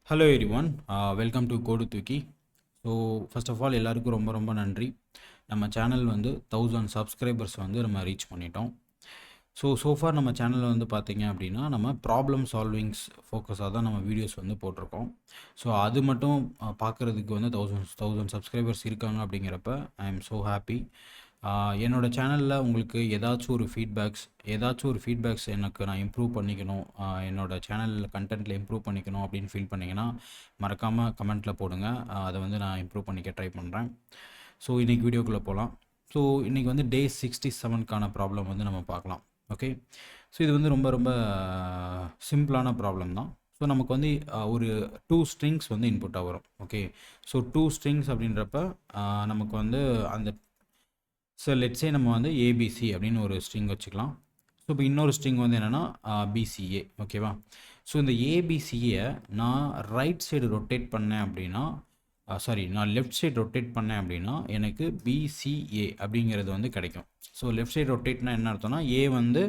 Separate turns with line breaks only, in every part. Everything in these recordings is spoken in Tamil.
ஹலோ எவ்ரிஒன், வெல்கம் டு கோடு தூக்கி. ஸோ ஃபர்ஸ்ட் ஆஃப் ஆல் எல்லாருக்கும் ரொம்ப ரொம்ப நன்றி. நம்ம சேனல் வந்து 1000 சப்ஸ்கிரைபர்ஸ் வந்து நம்ம ரீச் பண்ணிட்டோம். ஸோஃபார் நம்ம சேனலில் வந்து பார்த்தீங்க அப்படின்னா நம்ம ப்ராப்ளம் சால்விங்ஸ் ஃபோக்கஸாக தான் நம்ம வீடியோஸ் வந்து போட்டிருக்கோம். ஸோ அது மட்டும் பார்க்குறதுக்கு வந்து 1000 சப்ஸ்கிரைபர்ஸ் இருக்காங்க அப்படிங்கிறப்ப ஐ எம் ஸோ ஹாப்பி. என்னோடய சேனலில் உங்களுக்கு ஏதாச்சும் ஒரு ஃபீட்பேக்ஸ் எனக்கு நான் இம்ப்ரூவ் பண்ணிக்கணும், என்னோடய சேனலில் கண்டென்ட்டில் இம்ப்ரூவ் பண்ணிக்கணும் அப்படின்னு ஃபீல் பண்ணிங்கன்னா மறக்காமல் கமெண்ட்டில் போடுங்க. அதை வந்து நான் இம்ப்ரூவ் பண்ணிக்க ட்ரை பண்ணுறேன். ஸோ இன்றைக்கி வீடியோக்குள்ளே போகலாம். ஸோ இன்றைக்கி வந்து டே 67க்கான ப்ராப்ளம் வந்து நம்ம பார்க்கலாம். ஓகே, ஸோ இது வந்து ரொம்ப ரொம்ப சிம்பிளான ப்ராப்ளம் தான். ஸோ நமக்கு வந்து ஒரு 2 ஸ்ட்ரிங்ஸ் வந்து இன்புட்டாக வரும். ஓகே, ஸோ 2 ஸ்ட்ரிங்ஸ் அப்படின்றப்ப நமக்கு வந்து அந்த லெட்ஸே நம்ம வந்து ஏபிசி அப்படின்னு ஒரு ஸ்ட்ரிங் வச்சுக்கலாம். ஸோ இப்போ இன்னொரு ஸ்ட்ரிங் வந்து என்னென்னா பிசிஏ. ஓகேவா, ஸோ இந்த ஏபிசியை நான் ரைட் சைடு ரொட்டேட் பண்ணேன் அப்படின்னா நான் லெஃப்ட் சைடு ரொட்டேட் பண்ணேன் அப்படின்னா எனக்கு பிசிஏ அப்படிங்கிறது வந்து கிடைக்கும். ஸோ லெஃப்ட் சைடு ரொட்டேட்னா என்ன அர்த்தம்னா ஏ வந்து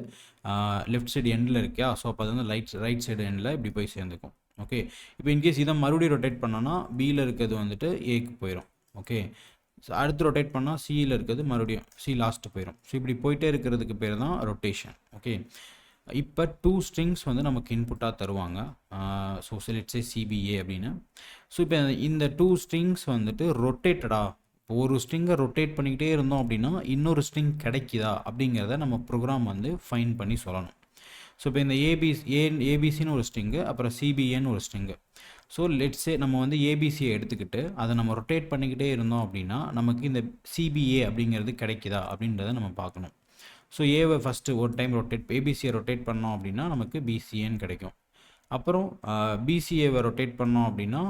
லெஃப்ட் சைடு எண்டில் இருக்கா, ஸோ அப்போ அது வந்து ரைட் சைடு எண்டில் இப்படி போய் சேர்ந்துக்கும். ஓகே, இப்போ இன்கேஸ் இதை மறுபடியும் ரொட்டேட் பண்ணோன்னா பியில் இருக்கிறது வந்துட்டு ஏக்கு போயிடும். ஓகே, ஸோ அடுத்து ரொட்டேட் பண்ணால் சியில் இருக்கிறது மறுபடியும் சி லாஸ்ட்டு போயிடும். ஸோ இப்படி போயிட்டே இருக்கிறதுக்கு பேர் தான் ரொட்டேஷன். ஓகே, இப்போ 2 ஸ்ட்ரிங்ஸ் வந்து நமக்கு இன்புட்டாக தருவாங்க. ஸோ லெட்ஸ் சே சிபிஏ அப்படின்னு. ஸோ இப்போ இந்த 2 ஸ்ட்ரிங்ஸ் வந்துட்டு ரொட்டேட்டடாக ஒரு ஸ்ட்ரிங்கை ரொட்டேட் பண்ணிக்கிட்டே இருந்தோம் அப்படின்னா இன்னொரு ஸ்ட்ரிங் கிடைக்குதா அப்படிங்கிறத நம்ம ப்ரோக்ராம் வந்து ஃபைன் பண்ணி சொல்லணும். ஸோ இப்போ இந்த ஏபிசின்னு ஒரு ஸ்ட்ரிங்கு, அப்புறம் சிபிஏன்னு ஒரு ஸ்ட்ரிங்கு. ஸோ லெட்ஸே நம்ம வந்து ஏபிசியை எடுத்துக்கிட்டு அதை நம்ம ரொட்டேட் பண்ணிக்கிட்டே இருந்தோம் அப்படின்னா நமக்கு இந்த சிபிஏ அப்படிங்கிறது கிடைக்குதா அப்படின்றத நம்ம பார்க்கணும். ஸோ ஏவை ஃபஸ்ட்டு ஒரு டைம் ஏபிசியை ரொட்டேட் பண்ணோம் அப்படின்னா நமக்கு பிசிஏன்னு கிடைக்கும். அப்புறம் பிசிஏவை ரொட்டேட் பண்ணோம் அப்படின்னா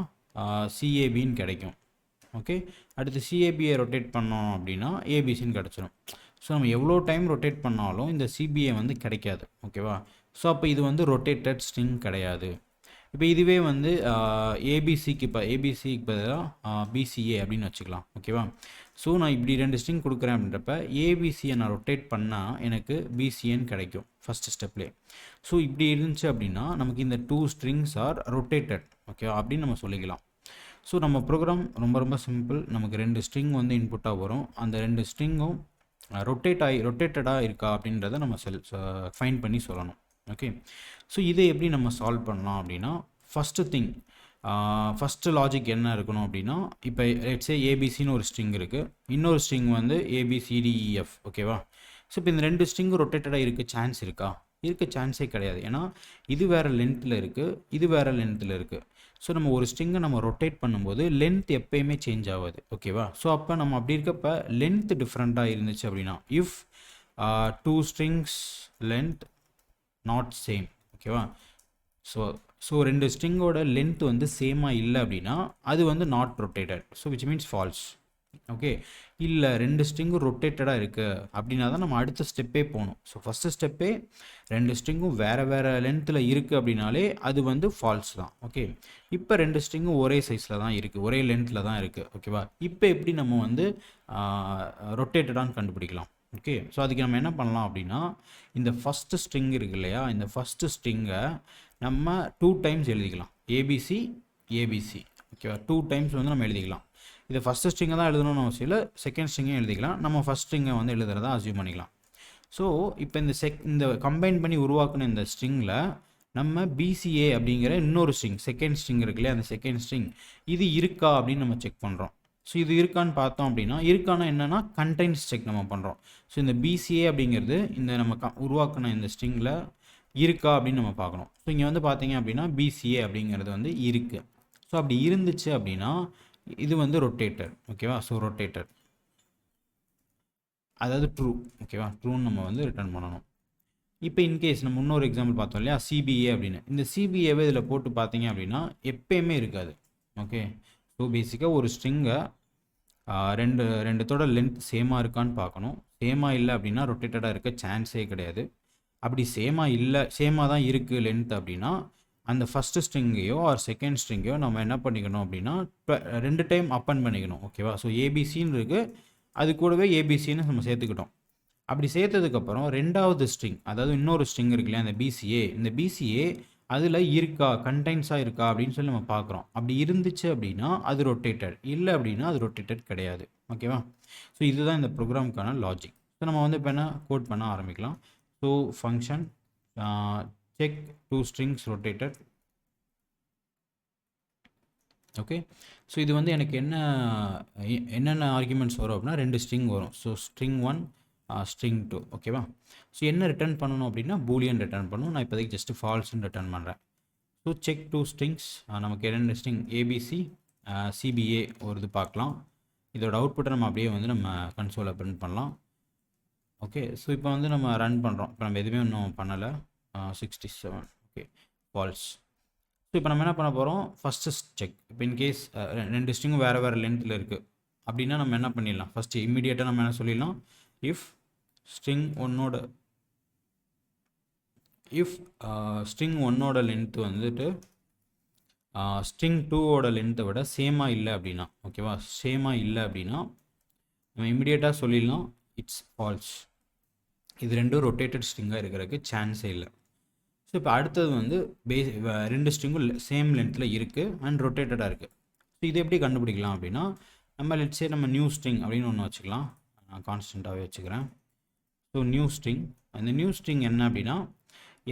சிஏபின்னு கிடைக்கும். ஓகே, அடுத்து சிஏபியை ரொட்டேட் பண்ணோம் அப்படின்னா ஏபிசின்னு கிடச்சிடும். ஸோ நம்ம எவ்வளோ டைம் ரொட்டேட் பண்ணாலும் இந்த சிபிஏ வந்து கிடைக்காது. ஓகேவா, ஸோ அப்போ இது வந்து ரொட்டேட்டட் ஸ்ட்ரிங் கிடையாது. இப்போ இதுவே வந்து ஏபிசிக்கு பதிலாக பிசிஏ அப்படின்னு வச்சுக்கலாம். ஓகேவா, ஸோ நான் இப்படி 2 ஸ்ட்ரிங் கொடுக்குறேன் அப்படின்றப்ப ஏபிசியை நான் ரொட்டேட் பண்ணால் எனக்கு பிசிஏன்னு கிடைக்கும் ஃபஸ்ட்டு ஸ்டெப்லேயே. ஸோ இப்படி இருந்துச்சு அப்படின்னா நமக்கு இந்த 2 ஸ்ட்ரிங்ஸ் ஆர் ரொட்டேட்டட். ஓகேவா, அப்படின்னு நம்ம சொல்லிக்கலாம். ஸோ நம்ம ப்ரோக்ராம் ரொம்ப ரொம்ப சிம்பிள். நமக்கு 2 ஸ்ட்ரிங் வந்து இன்புட்டாக வரும். அந்த 2 ஸ்ட்ரிங்கும் ரொட்டேட்டடாக இருக்கா அப்படின்றத நம்ம ஃபைன் பண்ணி சொல்லணும். ஓகே, ஸோ இதை எப்படி நம்ம சால்வ் பண்ணலாம் அப்படின்னா ஃபஸ்ட்டு லாஜிக் என்ன இருக்கணும் அப்படின்னா இப்போ லெட்ஸே ஏபிசின்னு ஒரு ஸ்ட்ரிங் இருக்குது, இன்னொரு ஸ்ட்ரிங் வந்து ஏபிசிடிஇஎஃப். ஓகேவா, ஸோ இப்போ இந்த 2 ஸ்ட்ரிங்கு ரொட்டேட்டடாக இருக்க சான்ஸே கிடையாது. ஏன்னா இது வேறு லென்த்தில் இருக்குது, இது வேறு லென்த்தில் இருக்குது. ஸோ நம்ம ஒரு ஸ்ட்ரிங்கை நம்ம ரொட்டேட் பண்ணும்போது லென்த் எப்போயுமே சேஞ்ச் ஆகாது. ஓகேவா, ஸோ அப்போ நம்ம அப்படி இருக்கப்போ லென்த் டிஃப்ரெண்ட்டாக இருந்துச்சு அப்படின்னா if 2 strings length not same. ஓகேவா, ஸோ 2 ஸ்ட்ரிங்கோட லென்த் வந்து சேமாக இல்லை அப்படின்னா அது வந்து not rotated. So which means false. Okay, இல்லை 2 ஸ்ட்ரிங்கும் ரொட்டேட்டடாக இருக்குது அப்படின்னா தான் நம்ம அடுத்த ஸ்டெப்பே போகணும். ஸோ ஃபஸ்ட்டு ஸ்டெப்பே 2 ஸ்ட்ரிங்கும் வேறு லென்த்தில் இருக்குது அப்படின்னாலே அது வந்து ஃபால்ஸ் தான். ஓகே, இப்போ 2 ஸ்ட்ரிங்கும் ஒரே சைஸில் தான் இருக்குது, ஒரே லென்த்தில் தான் இருக்குது. ஓகேவா, இப்போ எப்படி நம்ம வந்து ரொட்டேட்டடான்னு கண்டுபிடிக்கலாம். ஓகே, ஸோ அதுக்கு நம்ம என்ன பண்ணலாம் அப்படின்னா இந்த ஃபஸ்ட்டு ஸ்ட்ரிங் இருக்கு இல்லையா, இந்த ஃபஸ்ட்டு ஸ்ட்ரிங்கை நம்ம 2 டைம்ஸ் எழுதிக்கலாம். ஏபிசி. ஓகேவா, 2 டைம்ஸ் வந்து நம்ம எழுதிக்கலாம். இதை ஃபஸ்ட்டு ஸ்ட்ரிங்கை தான் எழுதணும்னு அவசியம் இல்லை, செகண்ட் ஸ்ட்ரிங்கையும் எழுதிக்கலாம். நம்ம ஃபஸ்ட் ஸ்ட்ரிங்கை வந்து எழுதுறதா அஸ்யூம் பண்ணிக்கலாம். ஸோ இப்போ இந்த கம்பைன் பண்ணி உருவாக்குன இந்த ஸ்ட்ரிங்கில் நம்ம பிசிஏ அப்படிங்கிற இன்னொரு செகண்ட் ஸ்ட்ரிங் இருக்கு இல்லையா, அந்த செகண்ட் ஸ்ட்ரிங் இது இருக்கா அப்படின்னு நம்ம செக் பண்ணுறோம். ஸோ இது இருக்கான்னு பார்த்தோம் அப்படின்னா இருக்கானா என்னென்னா கண்டென்ட்ஸ் செக் நம்ம பண்ணுறோம். ஸோ இந்த பிசிஏ அப்படிங்கிறது இந்த நம்ம உருவாக்குன இந்த ஸ்ட்ரிங்கில் இருக்கா அப்படின்னு நம்ம பார்க்கணும். ஸோ இங்கே வந்து பார்த்தீங்க அப்படின்னா பிசிஏ அப்படிங்கிறது வந்து இருக்குது. ஸோ அப்படி இருந்துச்சு அப்படின்னா இது வந்து ரொட்டேட்டட். ஓகேவா, ஸோ ரொட்டேட்டட் அதாவது ட்ரூ. ஓகேவா, ட்ரூன்னு நம்ம வந்து ரிட்டர்ன் பண்ணணும். இப்போ இன்கேஸ் நம்ம இன்னொரு எக்ஸாம்பிள் பார்த்தோம் இல்லையா, சிபிஏ அப்படின்னு. இந்த சிபிஏவை இதில் போட்டு பார்த்தீங்க அப்படின்னா எப்பயுமே இருக்காது. ஓகே, ஸோ பேசிக்காக ஒரு ஸ்ட்ரிங்கை ரெண்டுத்தோட லென்த் சேமாக இருக்கான்னு பார்க்கணும். சேமாக இல்லை அப்படின்னா ரொட்டேட்டடாக இருக்க சான்ஸே கிடையாது. அப்படி சேமாக தான் இருக்குது லென்த் அப்படின்னா அந்த ஃபஸ்ட்டு ஸ்ட்ரிங்கையோ ஆர் செகண்ட் ஸ்ட்ரிங்கையோ நம்ம என்ன பண்ணிக்கணும் அப்படின்னா 2 டைம் அப்பன் பண்ணிக்கணும். ஓகேவா, ஸோ ஏபிசின்னு இருக்குது, அது கூடவே ஏபிசின்னு நம்ம சேர்த்துக்கிட்டோம். அப்படி சேர்த்ததுக்கப்புறம் ரெண்டாவது ஸ்ட்ரிங், அதாவது இன்னொரு ஸ்ட்ரிங் இருக்கு இல்லையா, அந்த பிசிஏ, இந்த பிசிஏ அதில் இருக்கா, கண்டென்ட்ஸாக இருக்கா அப்படின்னு சொல்லி நம்ம பார்க்குறோம். அப்படி இருந்துச்சு அப்படின்னா அது ரொட்டேட்டட், இல்லை அப்படின்னா அது ரொட்டேட்டட் கிடையாது. ஓகேவா? ஸோ இதுதான் இந்த ப்ரோக்ராமுக்கான லாஜிக். ஸோ நம்ம வந்து இப்போ என்ன கோட் பண்ண ஆரம்பிக்கலாம். So function check 2 strings rotated. Okay. So இது வந்து எனக்கு என்னென்ன ஆர்குமெண்ட்ஸ் வரும் அப்படின்னா 2 ஸ்ட்ரிங் வரும். So string 1 string 2. ஓகேவா? ஸோ என்ன ரிட்டர்ன் பண்ணணும் அப்படின்னா பூலியன் ரிட்டர்ன் பண்ணணும். நான் இப்போதைக்கு ஜஸ்ட் ஃபால்ஸ்ன்னு ரிட்டர்ன் பண்ணுறேன். ஸோ செக் 2 strings, நமக்கு 2 ஸ்ட்ரிங் ஏபிசி சிபிஏ ஒரு இது பார்க்கலாம். இதோட அவுட்புட்டை நம்ம அப்படியே வந்து நம்ம கன்சோலில் பிரிண்ட் பண்ணலாம். ஓகே. ஸோ இப்போ வந்து நம்ம ரன் பண்ணுறோம். இப்போ நம்ம எதுவுமே இன்னும் பண்ணலை. 67. Okay, falls. ஸோ இப்போ நம்ம என்ன பண்ண போகிறோம், ஃபஸ்ட்டு செக். இப்போ இன்கேஸ் 2 ஸ்ட்ரிங்கும் வேறு லென்த்தில் இருக்குது அப்படின்னா நம்ம என்ன பண்ணிடலாம், ஃபஸ்ட்டு இம்மிடியேட்டாக நம்ம என்ன சொல்லிடலாம், இஃப் ஸ்ட்ரிங் ஒன்னோட லென்த்து வந்துட்டு ஸ்ட்ரிங் 2ஓட லென்த்தை விட சேமாக இல்லை அப்படின்னா, ஓகேவா, சேமாக இல்லை அப்படின்னா நம்ம இம்மிடியேட்டாக சொல்லிடலாம் இட்ஸ் ஃபால்ஸ். இது ரெண்டும் ரொட்டேட்டட் ஸ்ட்ரிங்காக இருக்கிறதுக்கு சான்ஸே இல்லை. ஸோ இப்போ அடுத்தது வந்து 2 ஸ்ட்ரிங்கும் சேம் லென்த்தில் இருக்குது அண்ட் ரொட்டேட்டடாக இருக்குது. ஸோ இது எப்படி கண்டுபிடிக்கலாம் அப்படின்னா, நம்ம லெட்ஸே நம்ம நியூ ஸ்ட்ரிங் அப்படின்னு ஒன்று வச்சுக்கலாம். நான் கான்ஸ்டண்ட்டாகவே வச்சுக்கிறேன். ஸோ நியூ ஸ்ட்ரிங், அந்த நியூ ஸ்ட்ரிங் என்ன அப்படின்னா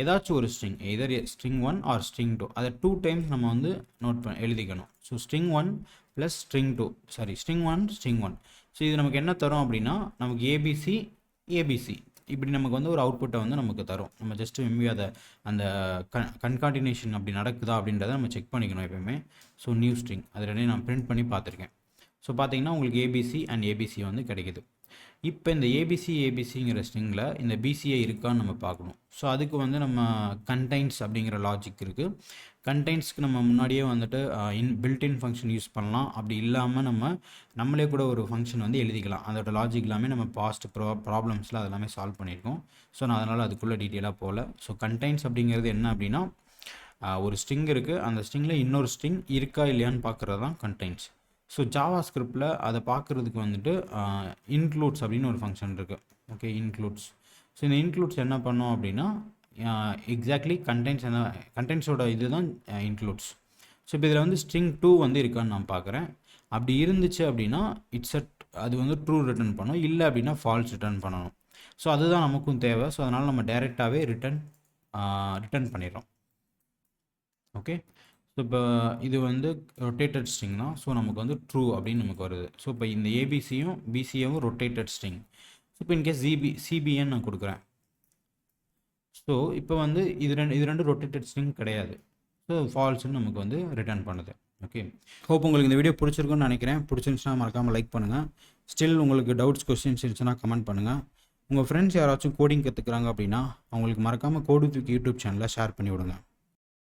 ஏதாச்சும் ஒரு ஸ்ட்ரிங், எதர் string 1 ஆர் string 2, அதை 2 டைம்ஸ் நம்ம வந்து எழுதிக்கணும். So string 1 plus string 2, string 1. So இது நமக்கு என்ன தரும் அப்படின்னா, நமக்கு ஏபிசி இப்படி நமக்கு வந்து ஒரு அவுட்புட்டை வந்து நமக்கு தரும். நம்ம ஜஸ்ட்டு மேபி அதை அந்த கன்கார்டினேஷன் அப்படி நடக்குதா அப்படின்றத நம்ம செக் பண்ணிக்கணும் எப்பயுமே. ஸோ நியூ ஸ்ட்ரிங் அது ரெண்டையும் நான் பிரிண்ட் பண்ணி பார்த்துருக்கேன். ஸோ பார்த்தீங்கன்னா உங்களுக்கு ஏபிசி அண்ட் ஏபிசி வந்து கிடைக்குது. இப்போ இந்த ஏபிசிங்கிற ஸ்ட்ரிங்கில் இந்த பிசிஏ இருக்கான்னு நம்ம பார்க்கணும். ஸோ அதுக்கு வந்து நம்ம கண்டெய்ன்ஸ் அப்படிங்கிற லாஜிக் இருக்குது. கண்டெய்ன்ஸ்க்கு நம்ம முன்னாடியே வந்துட்டு பில்ட்இன் ஃபங்க்ஷன் யூஸ் பண்ணலாம். அப்படி இல்லாமல் நம்மளே கூட ஒரு ஃபங்க்ஷன் வந்து எழுதிக்கலாம். அதோட லாஜிக் எல்லாமே நம்ம பாஸ்ட் ப்ராப்ளம்ஸில் அதெல்லாமே சால்வ் பண்ணியிருக்கோம். ஸோ நான் அதனால் அதுக்குள்ளே டீட்டெயிலாக போகல. ஸோ கண்டெய்ன்ஸ் அப்படிங்கிறது என்ன அப்படின்னா, ஒரு ஸ்ட்ரிங் இருக்குது, அந்த ஸ்ட்ரிங்கில் இன்னொரு ஸ்ட்ரிங் இருக்கா இல்லையான்னு பார்க்குறது தான் கண்டெய்ன்ஸ். ஸோ ஜாவா ஸ்கிரிப்டில் அதை பார்க்குறதுக்கு வந்துட்டு இன்க்ளூட்ஸ் அப்படின்னு ஒரு ஃபங்க்ஷன் இருக்குது. Okay, includes. ஸோ இந்த இன்க்ளூட்ஸ் என்ன பண்ணோம் அப்படின்னா எக்ஸாக்ட்லி கண்டென்ட்ஸோட இது தான் இன்க்ளூட்ஸ். ஸோ இப்போ இதில் வந்து string 2 வந்து இருக்கான்னு நான் பார்க்குறேன். அப்படி இருந்துச்சு அப்படின்னா அது வந்து ட்ரூ ரிட்டர்ன் பண்ணணும், இல்லை அப்படின்னா ஃபால்ஸ் ரிட்டர்ன் பண்ணணும். ஸோ அதுதான் நமக்கும் தேவை. ஸோ அதனால் நம்ம டைரெக்டாகவே ரிட்டர்ன் பண்ணிடுறோம். ஓகே. ஸோ இப்போ இது வந்து ரொட்டேட்டட் ஸ்ட்ரிங் தான். ஸோ நமக்கு வந்து ட்ரூ அப்படின்னு நமக்கு வருது. ஸோ இப்போ இந்த ஏபிசியும் பிசிஏவும் ரொட்டேட்டட் ஸ்ட்ரிங். ஸோ இப்போ இன்கேஸ் சிபிஎன் நான் கொடுக்குறேன். ஸோ இப்போ வந்து இது ரெண்டு ரொட்டேட்டட் ஸ்ட்ரிங் கிடையாது. ஸோ ஃபால்ஸ்ன்னு நமக்கு வந்து ரிட்டர்ன் பண்ணுது. ஓகே, ஹோப் உங்களுக்கு இந்த வீடியோ பிடிச்சிருக்குன்னு நினைக்கிறேன். பிடிச்சிருந்துச்சுன்னா மறக்காமல் லைக் பண்ணுங்கள். ஸ்டில் உங்களுக்கு டவுட்ஸ், கொஸ்டின்ஸ் இருந்துச்சுன்னா கமெண்ட் பண்ணுங்கள். உங்கள் ஃப்ரெண்ட்ஸ் யாராச்சும் கோடிங் கற்றுக்குறாங்க அப்படின்னா அவங்களுக்கு மறக்காமல் கோடு தூக்கி யூடியூப் சேனலில் ஷேர் பண்ணி விடுங்க.